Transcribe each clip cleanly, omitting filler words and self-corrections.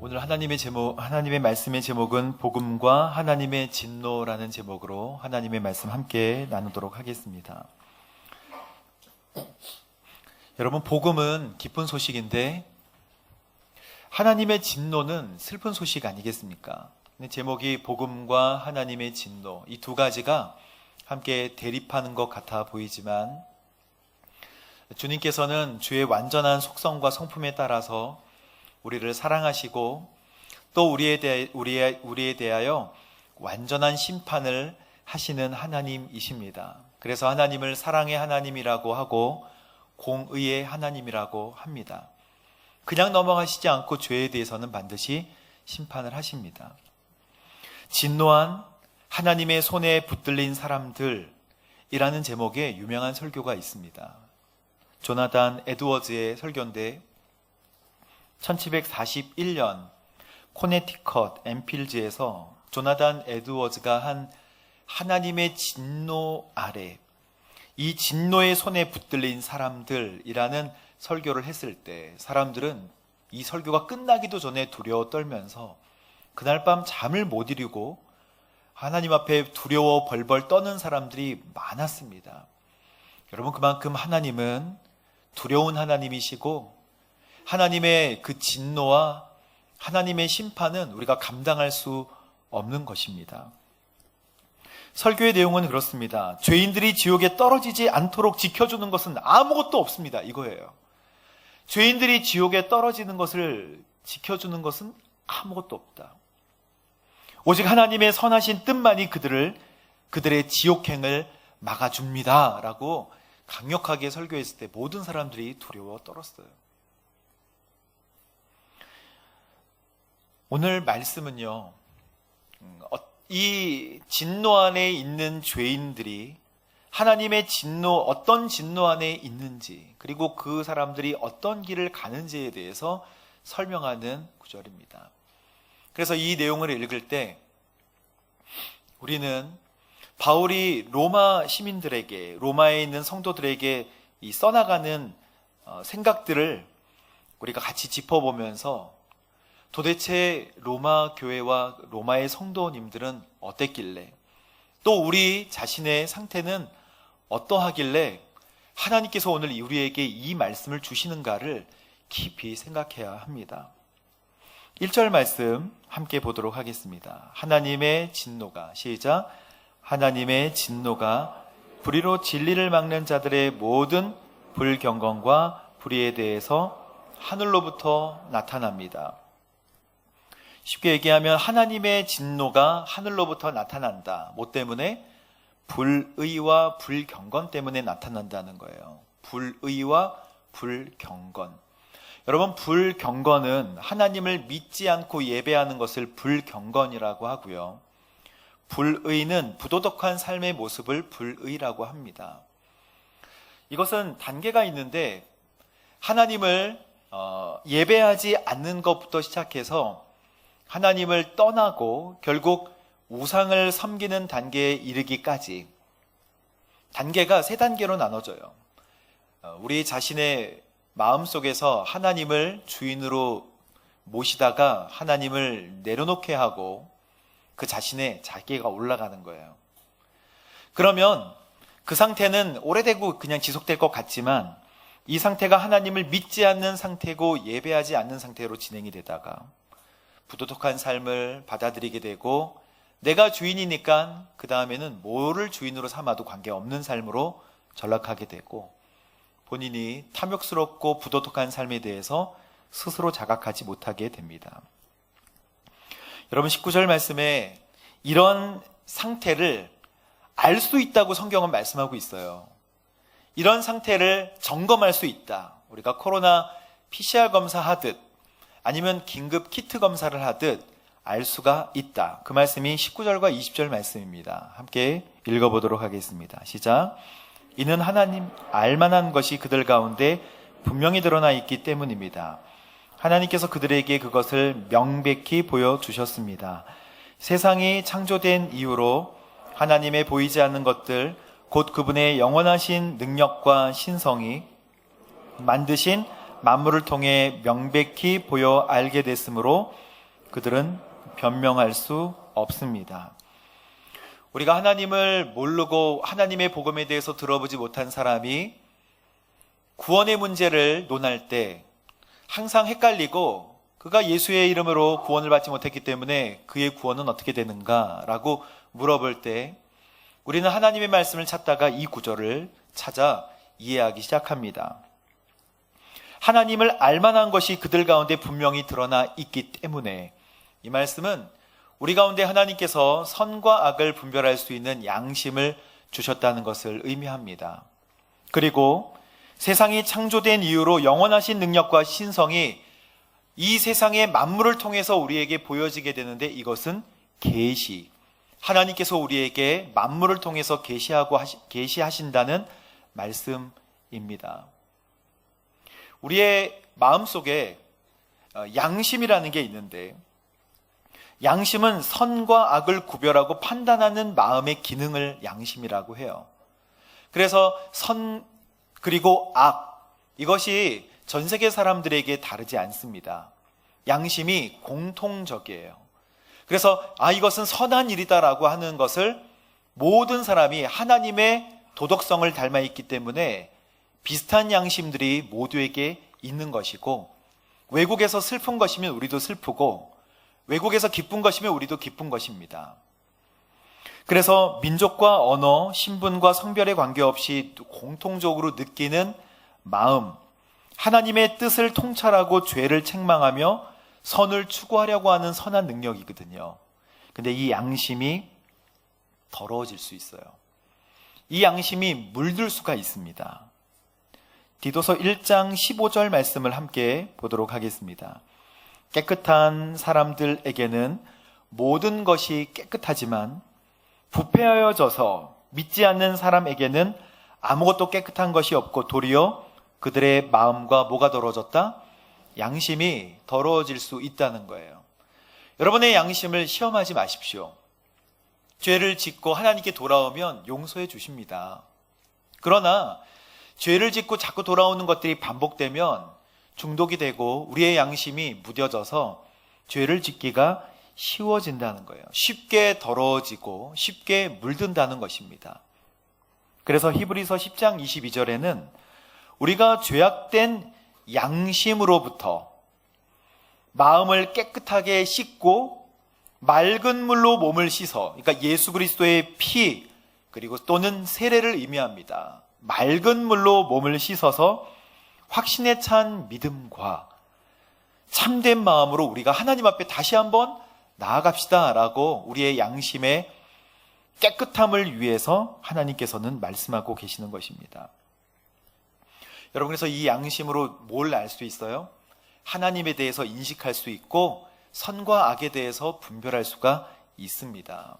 오늘 하나님의 말씀의 제목은 복음과 하나님의 진노라는 제목으로 하나님의 말씀 함께 나누도록 하겠습니다. 여러분, 복음은 기쁜 소식인데 하나님의 진노는 슬픈 소식 아니겠습니까? 제목이 복음과 하나님의 진노, 이 두 가지가 함께 대립하는 것 같아 보이지만 주님께서는 주의 완전한 속성과 성품에 따라서 우리를 사랑하시고 또 우리에 대하여 완전한 심판을 하시는 하나님이십니다. 그래서 하나님을 사랑의 하나님이라고 하고 공의의 하나님이라고 합니다. 그냥 넘어가시지 않고 죄에 대해서는 반드시 심판을 하십니다. 진노한 하나님의 손에 붙들린 사람들이라는 제목의 유명한 설교가 있습니다. 조나단 에드워즈의 설교인데 1741년 코네티컷 엠필즈에서 조나단 에드워즈가 한 하나님의 진노 아래, 이 진노의 손에 붙들린 사람들이라는 설교를 했을 때 사람들은 이 설교가 끝나기도 전에 두려워 떨면서 그날 밤 잠을 못 이루고 하나님 앞에 두려워 벌벌 떠는 사람들이 많았습니다. 여러분, 그만큼 하나님은 두려운 하나님이시고 하나님의 그 진노와 하나님의 심판은 우리가 감당할 수 없는 것입니다. 설교의 내용은 그렇습니다. 죄인들이 지옥에 떨어지지 않도록 지켜주는 것은 아무것도 없습니다. 이거예요. 죄인들이 지옥에 떨어지는 것을 지켜주는 것은 아무것도 없다. 오직 하나님의 선하신 뜻만이 그들의 지옥행을 막아줍니다. 라고 강력하게 설교했을 때 모든 사람들이 두려워 떨었어요. 오늘 말씀은요, 이 진노 안에 있는 죄인들이 하나님의 어떤 진노 안에 있는지, 그리고 그 사람들이 어떤 길을 가는지에 대해서 설명하는 구절입니다. 그래서 이 내용을 읽을 때 우리는 바울이 로마 시민들에게, 로마에 있는 성도들에게 이 써나가는 생각들을 우리가 같이 짚어보면서 도대체 로마 교회와 로마의 성도님들은 어땠길래, 또 우리 자신의 상태는 어떠하길래 하나님께서 오늘 우리에게 이 말씀을 주시는가를 깊이 생각해야 합니다. 1절 말씀 함께 보도록 하겠습니다. 하나님의 진노가, 시작. 하나님의 진노가 불의로 진리를 막는 자들의 모든 불경건과 불의에 대해서 하늘로부터 나타납니다. 쉽게 얘기하면 하나님의 진노가 하늘로부터 나타난다. 뭐 때문에? 불의와 불경건 때문에 나타난다는 거예요. 불의와 불경건. 여러분, 불경건은 하나님을 믿지 않고 예배하는 것을 불경건이라고 하고요. 불의는 부도덕한 삶의 모습을 불의라고 합니다. 이것은 단계가 있는데 하나님을 예배하지 않는 것부터 시작해서 하나님을 떠나고 결국 우상을 섬기는 단계에 이르기까지 단계가 3단계로 나눠져요. 우리 자신의 마음속에서 하나님을 주인으로 모시다가 하나님을 내려놓게 하고 그 자신의 자기가 올라가는 거예요. 그러면 그 상태는 오래되고 그냥 지속될 것 같지만 이 상태가 하나님을 믿지 않는 상태고 예배하지 않는 상태로 진행이 되다가 부도덕한 삶을 받아들이게 되고 내가 주인이니까 그 다음에는 뭐를 주인으로 삼아도 관계없는 삶으로 전락하게 되고 본인이 탐욕스럽고 부도덕한 삶에 대해서 스스로 자각하지 못하게 됩니다. 여러분, 19절 말씀에 이런 상태를 알 수 있다고 성경은 말씀하고 있어요. 이런 상태를 점검할 수 있다. 우리가 코로나 PCR 검사하듯 아니면 긴급 키트 검사를 하듯 알 수가 있다. 그 말씀이 19절과 20절 말씀입니다. 함께 읽어보도록 하겠습니다. 시작. 이는 하나님 알만한 것이 그들 가운데 분명히 드러나 있기 때문입니다. 하나님께서 그들에게 그것을 명백히 보여주셨습니다. 세상이 창조된 이후로 하나님의 보이지 않는 것들, 곧 그분의 영원하신 능력과 신성이 만드신 만물을 통해 명백히 보여 알게 됐으므로 그들은 변명할 수 없습니다. 우리가 하나님을 모르고 하나님의 복음에 대해서 들어보지 못한 사람이 구원의 문제를 논할 때 항상 헷갈리고, 그가 예수의 이름으로 구원을 받지 못했기 때문에 그의 구원은 어떻게 되는가 라고 물어볼 때 우리는 하나님의 말씀을 찾다가 이 구절을 찾아 이해하기 시작합니다. 하나님을 알만한 것이 그들 가운데 분명히 드러나 있기 때문에 이 말씀은 우리 가운데 하나님께서 선과 악을 분별할 수 있는 양심을 주셨다는 것을 의미합니다. 그리고 세상이 창조된 이후로 영원하신 능력과 신성이 이 세상의 만물을 통해서 우리에게 보여지게 되는데, 이것은 계시, 하나님께서 우리에게 만물을 통해서 계시하신다는 말씀입니다. 우리의 마음속에 양심이라는 게 있는데, 양심은 선과 악을 구별하고 판단하는 마음의 기능을 양심이라고 해요. 그래서 선 그리고 악, 이것이 전 세계 사람들에게 다르지 않습니다. 양심이 공통적이에요. 그래서 이것은 선한 일이다라고 하는 것을 모든 사람이 하나님의 도덕성을 닮아 있기 때문에 비슷한 양심들이 모두에게 있는 것이고, 외국에서 슬픈 것이면 우리도 슬프고, 외국에서 기쁜 것이면 우리도 기쁜 것입니다. 그래서 민족과 언어, 신분과 성별에 관계없이 공통적으로 느끼는 마음, 하나님의 뜻을 통찰하고 죄를 책망하며 선을 추구하려고 하는 선한 능력이거든요. 근데 이 양심이 더러워질 수 있어요. 이 양심이 물들 수가 있습니다. 디도서 1장 15절 말씀을 함께 보도록 하겠습니다. 깨끗한 사람들에게는 모든 것이 깨끗하지만 부패하여져서 믿지 않는 사람에게는 아무것도 깨끗한 것이 없고 도리어 그들의 마음과 뭐가 더러워졌다? 양심이 더러워질 수 있다는 거예요. 여러분의 양심을 시험하지 마십시오. 죄를 짓고 하나님께 돌아오면 용서해 주십니다. 그러나 죄를 짓고 자꾸 돌아오는 것들이 반복되면 중독이 되고 우리의 양심이 무뎌져서 죄를 짓기가 쉬워진다는 거예요. 쉽게 더러워지고 쉽게 물든다는 것입니다. 그래서 히브리서 10장 22절에는 우리가 죄악된 양심으로부터 마음을 깨끗하게 씻고 맑은 물로 몸을 씻어, 그러니까 예수 그리스도의 피 그리고 또는 세례를 의미합니다. 맑은 물로 몸을 씻어서 확신에 찬 믿음과 참된 마음으로 우리가 하나님 앞에 다시 한번 나아갑시다 라고 우리의 양심의 깨끗함을 위해서 하나님께서는 말씀하고 계시는 것입니다. 여러분, 그래서 이 양심으로 뭘 알 수 있어요? 하나님에 대해서 인식할 수 있고 선과 악에 대해서 분별할 수가 있습니다.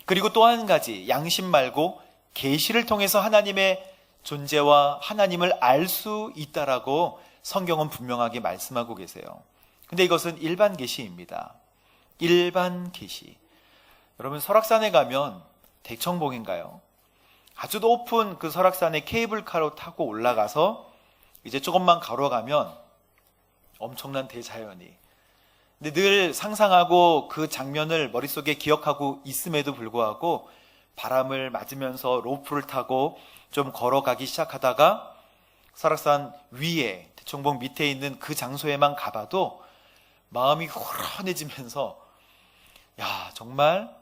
그리고 또 한 가지, 양심 말고 계시를 통해서 하나님의 존재와 하나님을 알 수 있다라고 성경은 분명하게 말씀하고 계세요. 근데 이것은 일반 계시입니다. 일반 계시. 여러분, 설악산에 가면 대청봉인가요? 아주 높은 그 설악산에 케이블카로 타고 올라가서 이제 조금만 걸어가면 엄청난 대자연이, 근데 늘 상상하고 그 장면을 머릿속에 기억하고 있음에도 불구하고 바람을 맞으면서 로프를 타고 좀 걸어가기 시작하다가 설악산 위에 대청봉 밑에 있는 그 장소에만 가봐도 마음이 후련해지면서, 야, 정말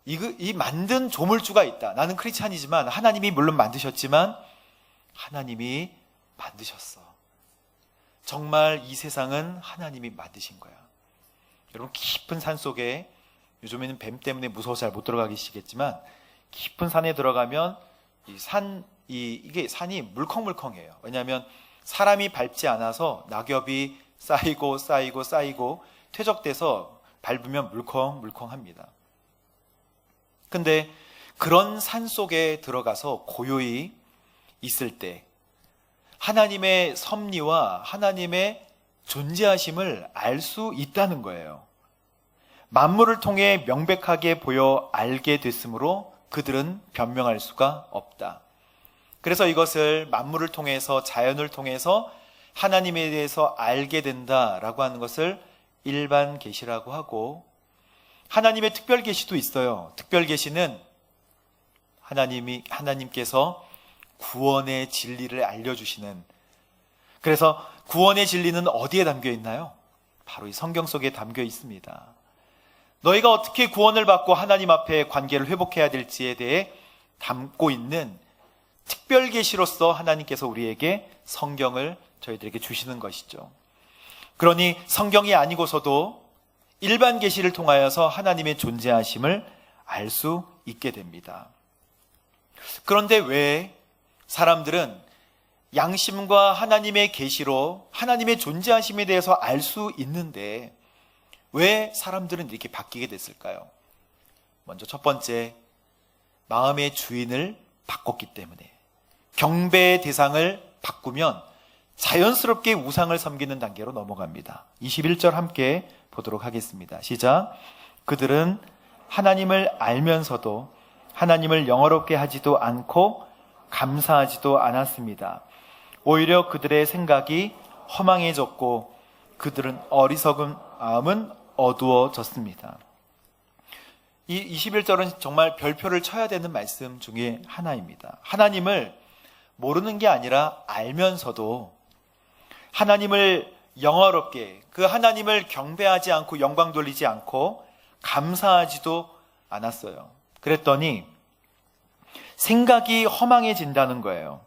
이 만든 조물주가 있다. 나는 크리스찬이지만 하나님이 물론 만드셨지만 하나님이 만드셨어. 정말 이 세상은 하나님이 만드신 거야. 여러분, 깊은 산 속에, 요즘에는 뱀 때문에 무서워서 잘 못 들어가시겠지만 깊은 산에 들어가면 이게 산이 물컹물컹해요. 왜냐하면 사람이 밟지 않아서 낙엽이 쌓이고 쌓이고 쌓이고 퇴적돼서 밟으면 물컹물컹합니다. 근데 그런 산 속에 들어가서 고요히 있을 때 하나님의 섭리와 하나님의 존재하심을 알 수 있다는 거예요. 만물을 통해 명백하게 보여 알게 됐으므로 그들은 변명할 수가 없다. 그래서 이것을 만물을 통해서, 자연을 통해서 하나님에 대해서 알게 된다라고 하는 것을 일반 계시라고 하고, 하나님의 특별 계시도 있어요. 특별 계시는 하나님께서 구원의 진리를 알려주시는, 그래서 구원의 진리는 어디에 담겨 있나요? 바로 이 성경 속에 담겨 있습니다. 너희가 어떻게 구원을 받고 하나님 앞에 관계를 회복해야 될지에 대해 담고 있는 특별 계시로서 하나님께서 우리에게 성경을 저희들에게 주시는 것이죠. 그러니 성경이 아니고서도 일반 계시를 통하여서 하나님의 존재하심을 알 수 있게 됩니다. 그런데 왜 사람들은 양심과 하나님의 계시로 하나님의 존재하심에 대해서 알 수 있는데 왜 사람들은 이렇게 바뀌게 됐을까요? 먼저 첫 번째, 마음의 주인을 바꿨기 때문에. 경배의 대상을 바꾸면 자연스럽게 우상을 섬기는 단계로 넘어갑니다. 21절 함께 보도록 하겠습니다. 시작. 그들은 하나님을 알면서도 하나님을 영어롭게 하지도 않고 감사하지도 않았습니다. 오히려 그들의 생각이 허망해졌고 그들은 어리석은 마음은 어두워졌습니다. 이 21절은 정말 별표를 쳐야 되는 말씀 중에 하나입니다. 하나님을 모르는 게 아니라 알면서도 하나님을 영어롭게, 그 하나님을 경배하지 않고 영광 돌리지 않고 감사하지도 않았어요. 그랬더니 생각이 허망해진다는 거예요.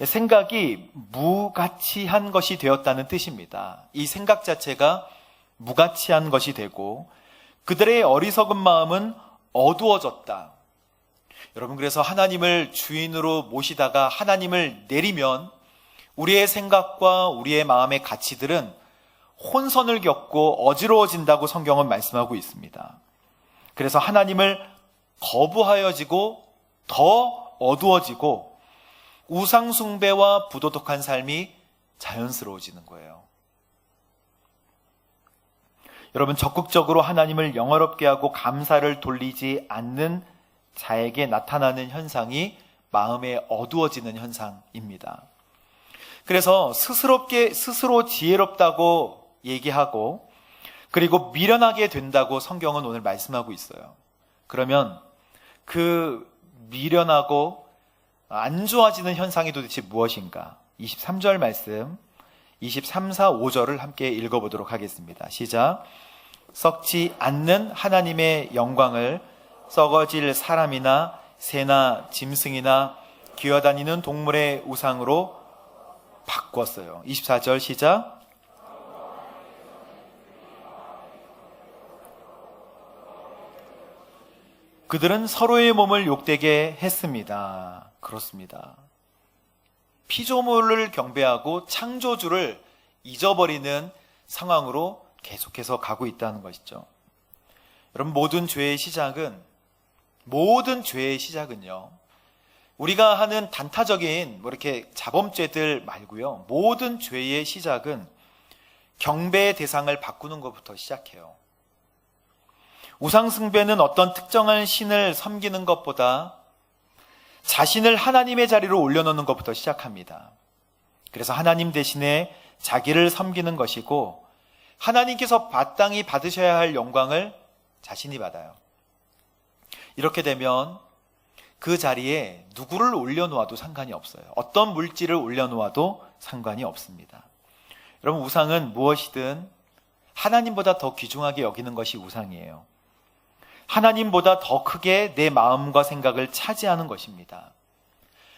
생각이 무가치한 것이 되었다는 뜻입니다. 이 생각 자체가 무가치한 것이 되고 그들의 어리석은 마음은 어두워졌다. 여러분, 그래서 하나님을 주인으로 모시다가 하나님을 내리면 우리의 생각과 우리의 마음의 가치들은 혼선을 겪고 어지러워진다고 성경은 말씀하고 있습니다. 그래서 하나님을 거부하여지고 더 어두워지고 우상숭배와 부도덕한 삶이 자연스러워지는 거예요. 여러분, 적극적으로 하나님을 영어롭게 하고 감사를 돌리지 않는 자에게 나타나는 현상이 마음에 어두워지는 현상입니다. 그래서 스스로 지혜롭다고 얘기하고 그리고 미련하게 된다고 성경은 오늘 말씀하고 있어요. 그러면 그 미련하고 안 좋아지는 현상이 도대체 무엇인가? 23절 말씀 23, 4, 5절을 함께 읽어보도록 하겠습니다. 시작. 썩지 않는 하나님의 영광을 썩어질 사람이나 새나 짐승이나 기어다니는 동물의 우상으로 바꿨어요. 24절 시작. 그들은 서로의 몸을 욕되게 했습니다. 그렇습니다. 피조물을 경배하고 창조주를 잊어버리는 상황으로 계속해서 가고 있다는 것이죠. 여러분, 모든 죄의 시작은요, 우리가 하는 단타적인 이렇게 자범죄들 말고요, 모든 죄의 시작은 경배의 대상을 바꾸는 것부터 시작해요. 우상숭배는 어떤 특정한 신을 섬기는 것보다 자신을 하나님의 자리로 올려놓는 것부터 시작합니다. 그래서 하나님 대신에 자기를 섬기는 것이고 하나님께서 마땅히 받으셔야 할 영광을 자신이 받아요. 이렇게 되면 그 자리에 누구를 올려놓아도 상관이 없어요. 어떤 물질을 올려놓아도 상관이 없습니다. 여러분, 우상은 무엇이든 하나님보다 더 귀중하게 여기는 것이 우상이에요. 하나님보다 더 크게 내 마음과 생각을 차지하는 것입니다.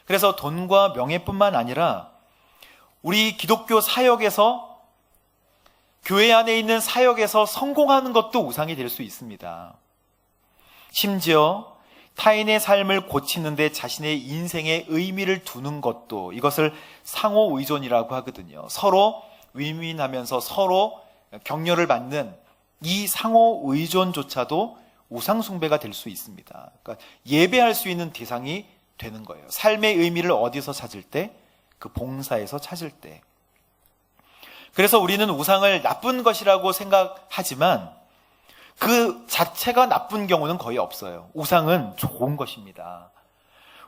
그래서 돈과 명예뿐만 아니라 우리 기독교 사역에서, 교회 안에 있는 사역에서 성공하는 것도 우상이 될 수 있습니다. 심지어 타인의 삶을 고치는데 자신의 인생의 의미를 두는 것도, 이것을 상호 의존이라고 하거든요. 서로 윈윈하면서 서로 격려를 받는 이 상호 의존조차도 우상 숭배가 될 수 있습니다. 그러니까 예배할 수 있는 대상이 되는 거예요. 삶의 의미를 어디서 찾을 때? 그 봉사에서 찾을 때. 그래서 우리는 우상을 나쁜 것이라고 생각하지만 그 자체가 나쁜 경우는 거의 없어요. 우상은 좋은 것입니다.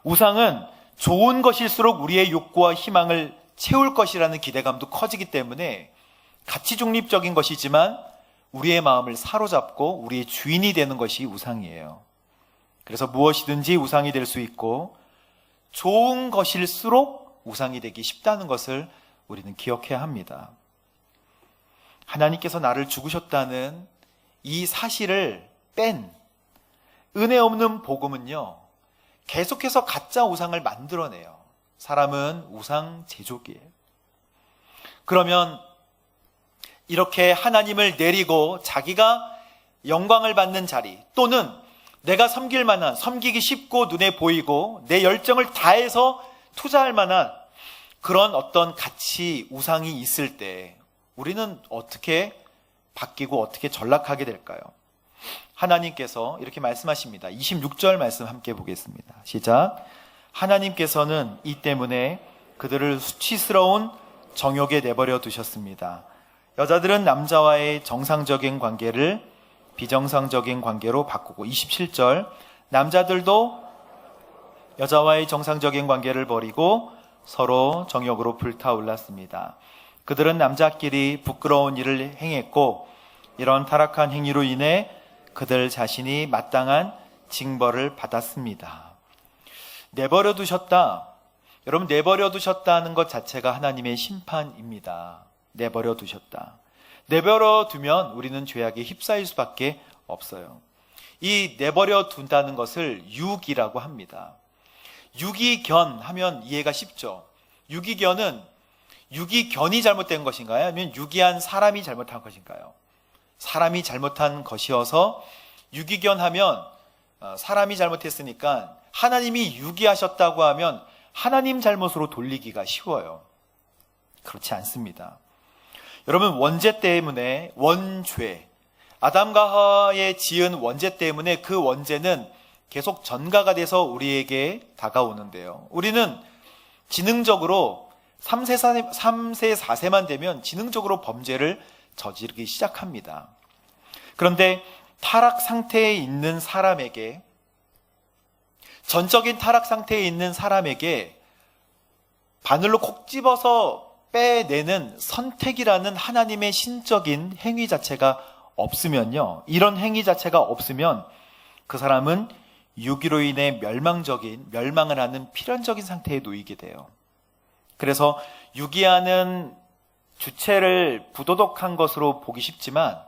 우상은 좋은 것일수록 우리의 욕구와 희망을 채울 것이라는 기대감도 커지기 때문에 가치 중립적인 것이지만 우리의 마음을 사로잡고 우리의 주인이 되는 것이 우상이에요. 그래서 무엇이든지 우상이 될 수 있고 좋은 것일수록 우상이 되기 쉽다는 것을 우리는 기억해야 합니다. 하나님께서 나를 죽으셨다는 이 사실을 뺀 은혜 없는 복음은요, 계속해서 가짜 우상을 만들어내요. 사람은 우상 제조기예요. 그러면 이렇게 하나님을 내리고 자기가 영광을 받는 자리, 또는 내가 섬길 만한, 섬기기 쉽고 눈에 보이고 내 열정을 다해서 투자할 만한 그런 어떤 가치, 우상이 있을 때 우리는 어떻게 바뀌고 어떻게 전락하게 될까요? 하나님께서 이렇게 말씀하십니다. 26절 말씀 함께 보겠습니다. 시작. 하나님께서는 이 때문에 그들을 수치스러운 정욕에 내버려 두셨습니다. 여자들은 남자와의 정상적인 관계를 비정상적인 관계로 바꾸고, 27절, 남자들도 여자와의 정상적인 관계를 버리고 서로 정욕으로 불타올랐습니다. 그들은 남자끼리 부끄러운 일을 행했고 이런 타락한 행위로 인해 그들 자신이 마땅한 징벌을 받았습니다. 내버려 두셨다. 여러분, 내버려 두셨다는 것 자체가 하나님의 심판입니다. 내버려 두셨다. 내버려 두면 우리는 죄악에 휩싸일 수밖에 없어요. 이 내버려 둔다는 것을 유기라고 합니다. 유기견 하면 이해가 쉽죠. 유기견은 유기견이 잘못된 것인가요? 아니면 유기한 사람이 잘못한 것인가요? 사람이 잘못한 것이어서 유기견 하면 사람이 잘못했으니까 하나님이 유기하셨다고 하면 하나님 잘못으로 돌리기가 쉬워요. 그렇지 않습니다. 여러분, 원죄 때문에, 원죄, 아담과 하와의 지은 원죄 때문에 그 원죄는 계속 전가가 돼서 우리에게 다가오는데요. 우리는 지능적으로 3세, 4세만 되면 지능적으로 범죄를 저지르기 시작합니다. 그런데 타락 상태에 있는 사람에게, 전적인 타락 상태에 있는 사람에게 바늘로 콕 집어서 빼내는 선택이라는 하나님의 신적인 행위 자체가 없으면요, 이런 행위 자체가 없으면 그 사람은 유기로 인해 멸망을 하는 필연적인 상태에 놓이게 돼요. 그래서 유기하는 주체를 부도덕한 것으로 보기 쉽지만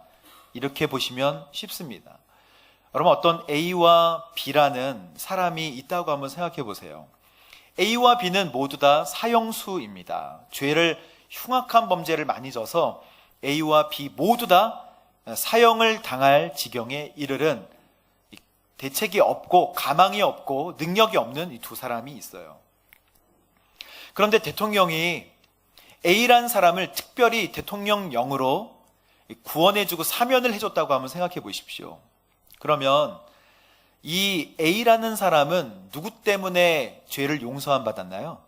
이렇게 보시면 쉽습니다. 여러분, 어떤 A와 B라는 사람이 있다고 한번 생각해 보세요. A와 B는 모두 다 사형수입니다. 죄를, 흉악한 범죄를 많이 져서 A와 B 모두 다 사형을 당할 지경에 이르른, 대책이 없고 가망이 없고 능력이 없는 이 두 사람이 있어요. 그런데 대통령이 A라는 사람을 특별히 대통령령으로 구원해주고 사면을 해줬다고 한번 생각해 보십시오. 그러면 이 A라는 사람은 누구 때문에 죄를 용서함 받았나요?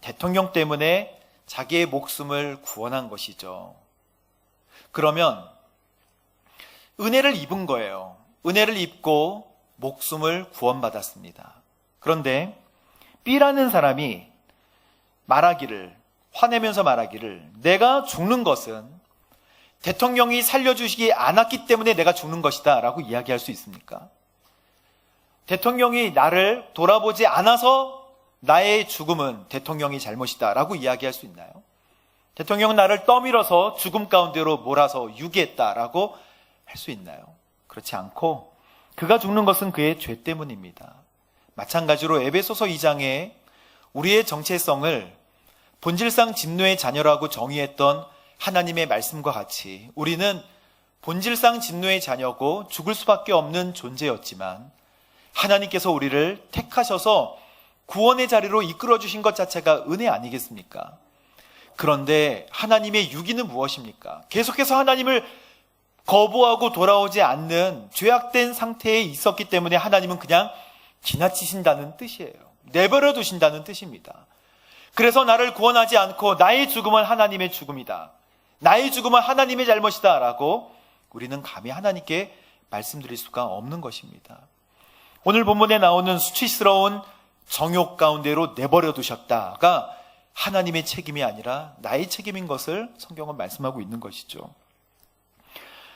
대통령 때문에 자기의 목숨을 구원한 것이죠. 그러면 은혜를 입은 거예요. 은혜를 입고 목숨을 구원받았습니다. 그런데 B라는 사람이 화내면서 말하기를, 내가 죽는 것은 대통령이 살려주시지 않았기 때문에 내가 죽는 것이다 라고 이야기할 수 있습니까? 대통령이 나를 돌아보지 않아서 나의 죽음은 대통령이 잘못이다 라고 이야기할 수 있나요? 대통령은 나를 떠밀어서 죽음 가운데로 몰아서 유기했다 라고 할 수 있나요? 그렇지 않고 그가 죽는 것은 그의 죄 때문입니다. 마찬가지로 에베소서 2장에 우리의 정체성을 본질상 진노의 자녀라고 정의했던 하나님의 말씀과 같이 우리는 본질상 진노의 자녀고 죽을 수밖에 없는 존재였지만 하나님께서 우리를 택하셔서 구원의 자리로 이끌어 주신 것 자체가 은혜 아니겠습니까? 그런데 하나님의 유기는 무엇입니까? 계속해서 하나님을 거부하고 돌아오지 않는 죄악된 상태에 있었기 때문에 하나님은 그냥 지나치신다는 뜻이에요. 내버려 두신다는 뜻입니다. 그래서 나를 구원하지 않고 나의 죽음은 하나님의 죽음이다, 나의 죽음은 하나님의 잘못이다 라고 우리는 감히 하나님께 말씀드릴 수가 없는 것입니다. 오늘 본문에 나오는 수치스러운 정욕 가운데로 내버려 두셨다가 하나님의 책임이 아니라 나의 책임인 것을 성경은 말씀하고 있는 것이죠.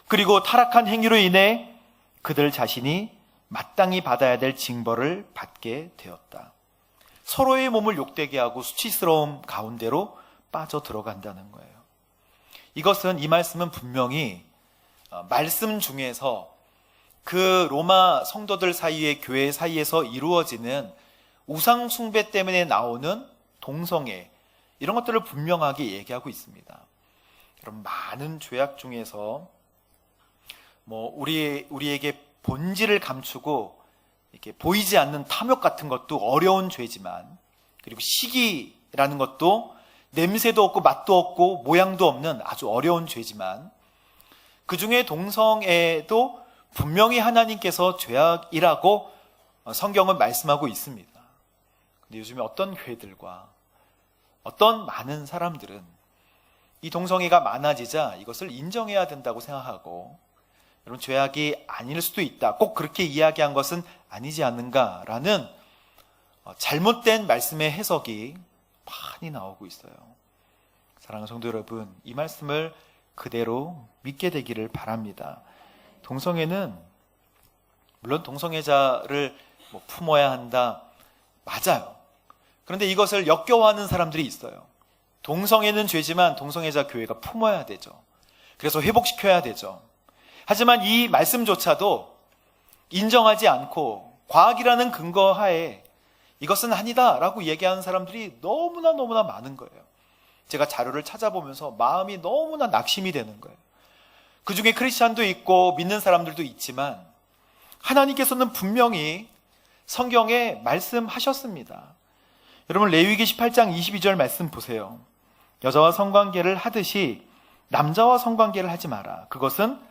그리고 타락한 행위로 인해 그들 자신이 마땅히 받아야 될 징벌을 받게 되었다. 서로의 몸을 욕되게 하고 수치스러움 가운데로 빠져 들어간다는 거예요. 이것은, 이 말씀은 분명히 말씀 중에서 그 로마 성도들 사이의 교회 사이에서 이루어지는 우상 숭배 때문에 나오는 동성애, 이런 것들을 분명하게 얘기하고 있습니다. 여러분, 많은 죄악 중에서 우리에게 본질을 감추고 이렇게 보이지 않는 탐욕 같은 것도 어려운 죄지만, 그리고 시기라는 것도 냄새도 없고 맛도 없고 모양도 없는 아주 어려운 죄지만, 그 중에 동성애도 분명히 하나님께서 죄악이라고 성경은 말씀하고 있습니다. 근데 요즘에 어떤 교회들과 어떤 많은 사람들은 이 동성애가 많아지자 이것을 인정해야 된다고 생각하고, 여러분, 죄악이 아닐 수도 있다, 꼭 그렇게 이야기한 것은 아니지 않는가라는 잘못된 말씀의 해석이 많이 나오고 있어요. 사랑하는 성도 여러분, 이 말씀을 그대로 믿게 되기를 바랍니다. 동성애는, 물론 동성애자를 품어야 한다, 맞아요. 그런데 이것을 역겨워하는 사람들이 있어요. 동성애는 죄지만 동성애자 교회가 품어야 되죠. 그래서 회복시켜야 되죠. 하지만 이 말씀조차도 인정하지 않고 과학이라는 근거 하에 이것은 아니다라고 얘기하는 사람들이 너무나 많은 거예요. 제가 자료를 찾아보면서 마음이 너무나 낙심이 되는 거예요. 그 중에 크리스찬도 있고 믿는 사람들도 있지만, 하나님께서는 분명히 성경에 말씀하셨습니다. 여러분, 레위기 18장 22절 말씀 보세요. 여자와 성관계를 하듯이 남자와 성관계를 하지 마라. 그것은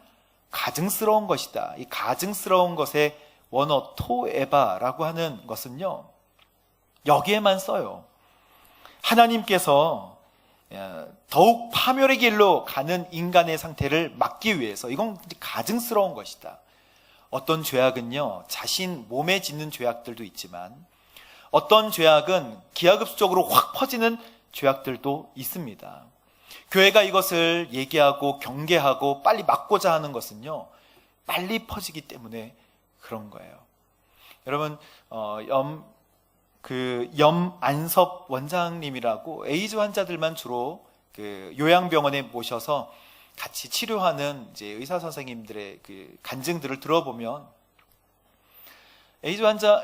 가증스러운 것이다. 이 가증스러운 것의 원어 토에바라고 하는 것은요, 여기에만 써요. 하나님께서 더욱 파멸의 길로 가는 인간의 상태를 막기 위해서, 이건 가증스러운 것이다. 어떤 죄악은요, 자신 몸에 짓는 죄악들도 있지만, 어떤 죄악은 기하급수적으로 확 퍼지는 죄악들도 있습니다. 교회가 이것을 얘기하고 경계하고 빨리 막고자 하는 것은요, 빨리 퍼지기 때문에 그런 거예요. 여러분, 염안섭 원장님이라고 에이즈 환자들만 주로 그 요양병원에 모셔서 같이 치료하는 이제 의사 선생님들의 그 간증들을 들어보면, 에이즈 환자,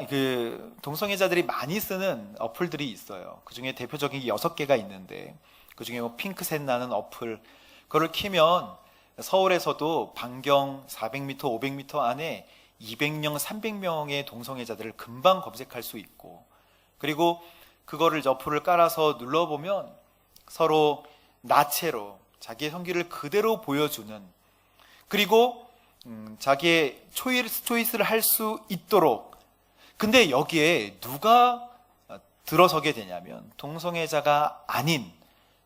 동성애자들이 많이 쓰는 어플들이 있어요. 그 중에 대표적인 6개가 있는데, 그 중에 핑크색 나는 어플, 그걸 키면 서울에서도 반경 400m, 500m 안에 200명, 300명의 동성애자들을 금방 검색할 수 있고, 그리고 그거를 어플을 깔아서 눌러보면 서로 나체로 자기의 성기를 그대로 보여주는, 그리고 자기의 초이스를 할 수 있도록. 근데 여기에 누가 들어서게 되냐면, 동성애자가 아닌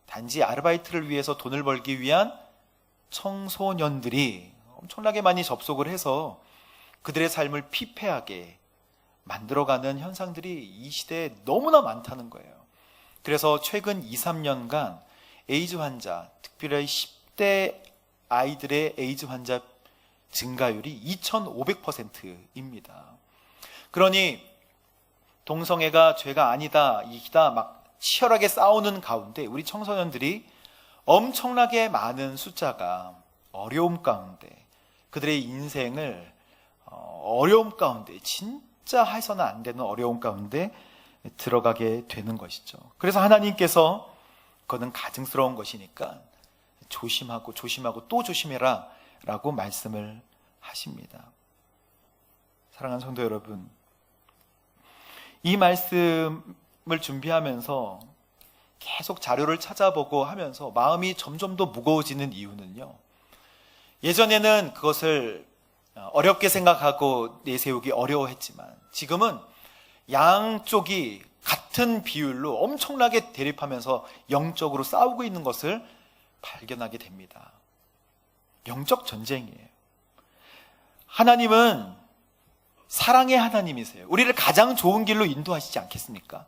단지 아르바이트를 위해서 돈을 벌기 위한 청소년들이 엄청나게 많이 접속을 해서 그들의 삶을 피폐하게 만들어가는 현상들이 이 시대에 너무나 많다는 거예요. 그래서 최근 2, 3년간 에이즈 환자, 특별히 10대 아이들의 에이즈 환자 증가율이 2500%입니다. 그러니 동성애가 죄가 아니다, 이다 막 치열하게 싸우는 가운데 우리 청소년들이 엄청나게 많은 숫자가 어려움 가운데, 그들의 인생을 어려움 가운데, 진짜 해서는 안 되는 어려움 가운데 들어가게 되는 것이죠. 그래서 하나님께서 그거는 가증스러운 것이니까 조심하고 또 조심해라 라고 말씀을 하십니다. 사랑하는 성도 여러분, 이 말씀을 준비하면서 계속 자료를 찾아보고 하면서 마음이 점점 더 무거워지는 이유는요, 예전에는 그것을 어렵게 생각하고 내세우기 어려워했지만, 지금은 양쪽이 같은 비율로 엄청나게 대립하면서 영적으로 싸우고 있는 것을 발견하게 됩니다. 영적 전쟁이에요. 하나님은 사랑의 하나님이세요. 우리를 가장 좋은 길로 인도하시지 않겠습니까?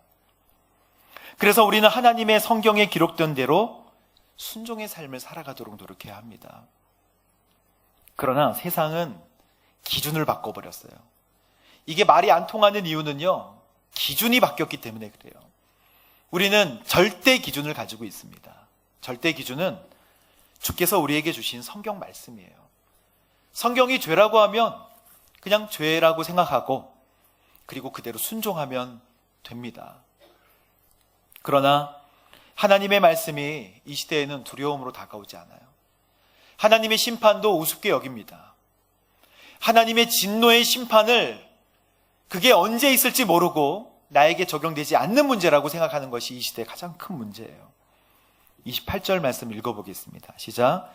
그래서 우리는 하나님의 성경에 기록된 대로 순종의 삶을 살아가도록 노력해야 합니다. 그러나 세상은 기준을 바꿔버렸어요. 이게 말이 안 통하는 이유는요, 기준이 바뀌었기 때문에 그래요. 우리는 절대 기준을 가지고 있습니다. 절대 기준은 주께서 우리에게 주신 성경 말씀이에요. 성경이 죄라고 하면 그냥 죄라고 생각하고 그리고 그대로 순종하면 됩니다. 그러나 하나님의 말씀이 이 시대에는 두려움으로 다가오지 않아요. 하나님의 심판도 우습게 여깁니다. 하나님의 진노의 심판을 그게 언제 있을지 모르고 나에게 적용되지 않는 문제라고 생각하는 것이 이 시대의 가장 큰 문제예요. 28절 말씀 읽어보겠습니다. 시작.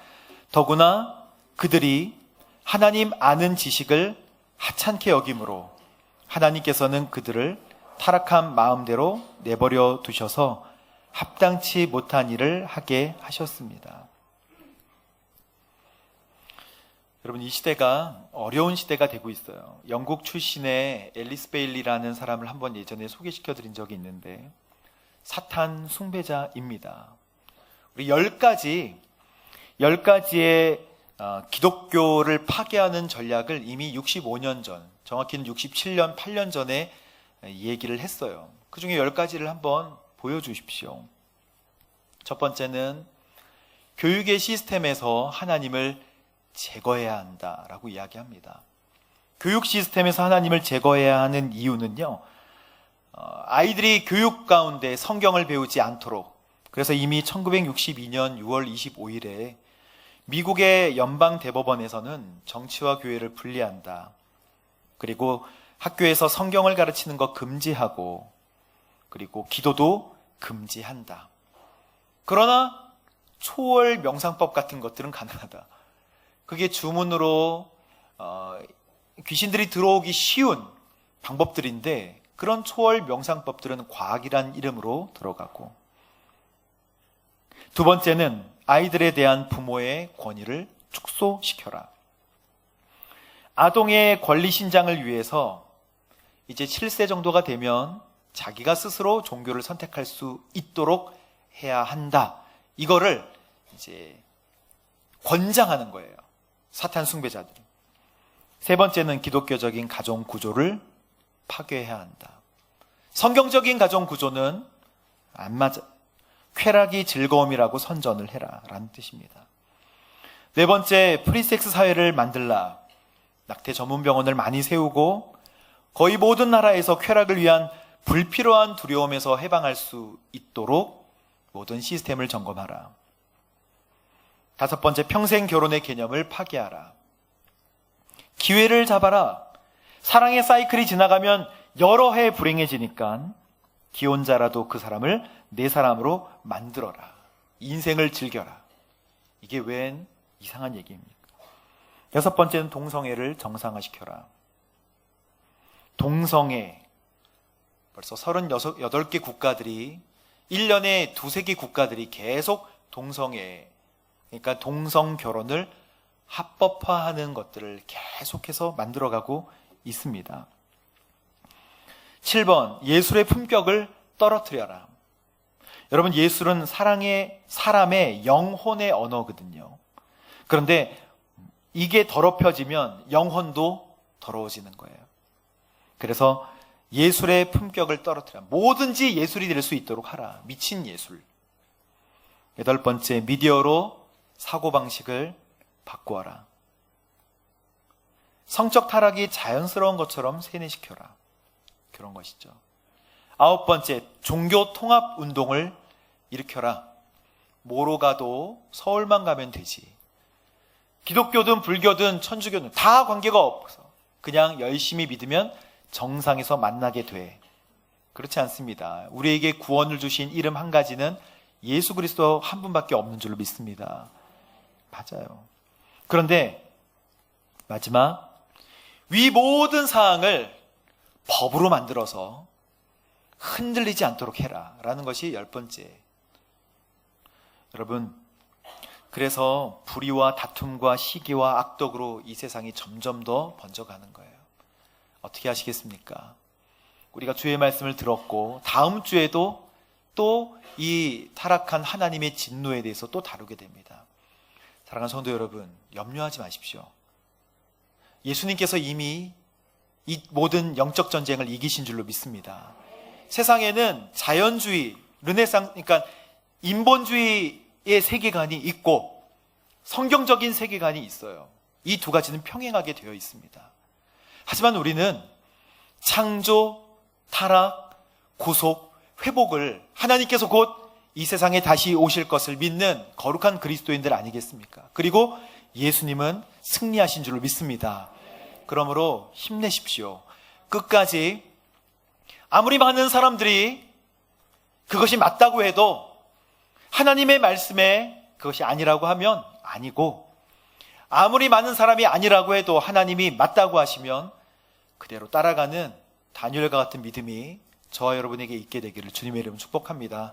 더구나 그들이 하나님 아는 지식을 하찮게 여김으로 하나님께서는 그들을 타락한 마음대로 내버려 두셔서 합당치 못한 일을 하게 하셨습니다. 여러분, 이 시대가 어려운 시대가 되고 있어요. 영국 출신의 앨리스 베일리라는 사람을 한번 예전에 소개시켜 드린 적이 있는데 사탄 숭배자입니다. 우리 10가지의 기독교를 파괴하는 전략을 이미 65년 전, 정확히는 67년, 8년 전에 얘기를 했어요. 그 중에 10가지를 한번 보여주십시오. 첫 번째는 교육의 시스템에서 하나님을 제거해야 한다라고 이야기합니다. 교육 시스템에서 하나님을 제거해야 하는 이유는요, 아이들이 교육 가운데 성경을 배우지 않도록, 그래서 이미 1962년 6월 25일에 미국의 연방대법원에서는 정치와 교회를 분리한다. 그리고 학교에서 성경을 가르치는 거 금지하고, 그리고 기도도 금지한다. 그러나 초월 명상법 같은 것들은 가능하다. 그게 주문으로 귀신들이 들어오기 쉬운 방법들인데 그런 초월 명상법들은 과학이란 이름으로 들어가고, 두 번째는 아이들에 대한 부모의 권위를 축소시켜라. 아동의 권리 신장을 위해서 이제 7세 정도가 되면 자기가 스스로 종교를 선택할 수 있도록 해야 한다. 이거를 이제 권장하는 거예요. 사탄 숭배자들이. 세 번째는 기독교적인 가정 구조를 파괴해야 한다. 성경적인 가정 구조는 안 맞아. 쾌락이 즐거움이라고 선전을 해라 라는 뜻입니다. 네 번째, 프리섹스 사회를 만들라. 낙태 전문 병원을 많이 세우고 거의 모든 나라에서 쾌락을 위한 불필요한 두려움에서 해방할 수 있도록 모든 시스템을 점검하라. 다섯 번째, 평생 결혼의 개념을 파괴하라. 기회를 잡아라. 사랑의 사이클이 지나가면 여러 해 불행해지니까 기혼자라도 그 사람을 내 사람으로 만들어라. 인생을 즐겨라. 이게 웬 이상한 얘기입니까? 여섯 번째는 동성애를 정상화시켜라. 동성애, 벌써 38개 국가들이 1년에 2-3개 국가들이 계속 동성애, 그러니까 동성 결혼을 합법화하는 것들을 계속해서 만들어가고 있습니다. 7번, 예술의 품격을 떨어뜨려라. 여러분, 예술은 사람의 영혼의 언어거든요. 그런데 이게 더럽혀지면 영혼도 더러워지는 거예요. 그래서 예술의 품격을 떨어뜨려. 뭐든지 예술이 될 수 있도록 하라. 미친 예술. 8번째, 미디어로 사고방식을 바꾸어라. 성적 타락이 자연스러운 것처럼 세뇌시켜라. 그런 것이죠. 9번째, 종교 통합 운동을 일으켜라. 뭐로 가도 서울만 가면 되지. 기독교든 불교든 천주교든 다 관계가 없어. 그냥 열심히 믿으면 정상에서 만나게 돼. 그렇지 않습니다. 우리에게 구원을 주신 이름 한 가지는 예수 그리스도 한 분밖에 없는 줄로 믿습니다. 맞아요. 그런데 마지막, 위 모든 사항을 법으로 만들어서 흔들리지 않도록 해라 라는 것이 10번째. 여러분, 그래서 불의와 다툼과 시기와 악덕으로 이 세상이 점점 더 번져가는 거예요. 어떻게 하시겠습니까? 우리가 주의 말씀을 들었고 다음 주에도 또 이 타락한 하나님의 진노에 대해서 또 다루게 됩니다. 사랑하는 성도 여러분, 염려하지 마십시오. 예수님께서 이미 이 모든 영적 전쟁을 이기신 줄로 믿습니다. 세상에는 자연주의, 르네상스, 그러니까 인본주의의 세계관이 있고 성경적인 세계관이 있어요. 이 두 가지는 평행하게 되어 있습니다. 하지만 우리는 창조, 타락, 구속, 회복을 하나님께서 곧 이 세상에 다시 오실 것을 믿는 거룩한 그리스도인들 아니겠습니까? 그리고 예수님은 승리하신 줄로 믿습니다. 그러므로 힘내십시오. 끝까지 아무리 많은 사람들이 그것이 맞다고 해도 하나님의 말씀에 그것이 아니라고 하면 아니고, 아무리 많은 사람이 아니라고 해도 하나님이 맞다고 하시면 그대로 따라가는 다니엘과 같은 믿음이 저와 여러분에게 있게 되기를 주님의 이름으로 축복합니다.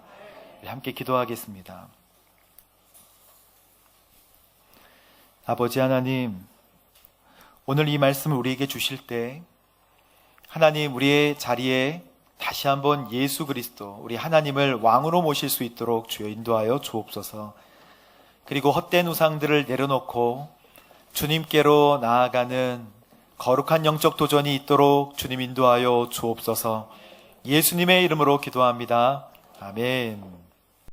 함께 기도하겠습니다. 아버지 하나님, 오늘 이 말씀을 우리에게 주실 때 하나님, 우리의 자리에 다시 한번 예수 그리스도, 우리 하나님을 왕으로 모실 수 있도록 주여 인도하여 주옵소서. 그리고 헛된 우상들을 내려놓고 주님께로 나아가는 거룩한 영적 도전이 있도록 주님 인도하여 주옵소서. 예수님의 이름으로 기도합니다. 아멘.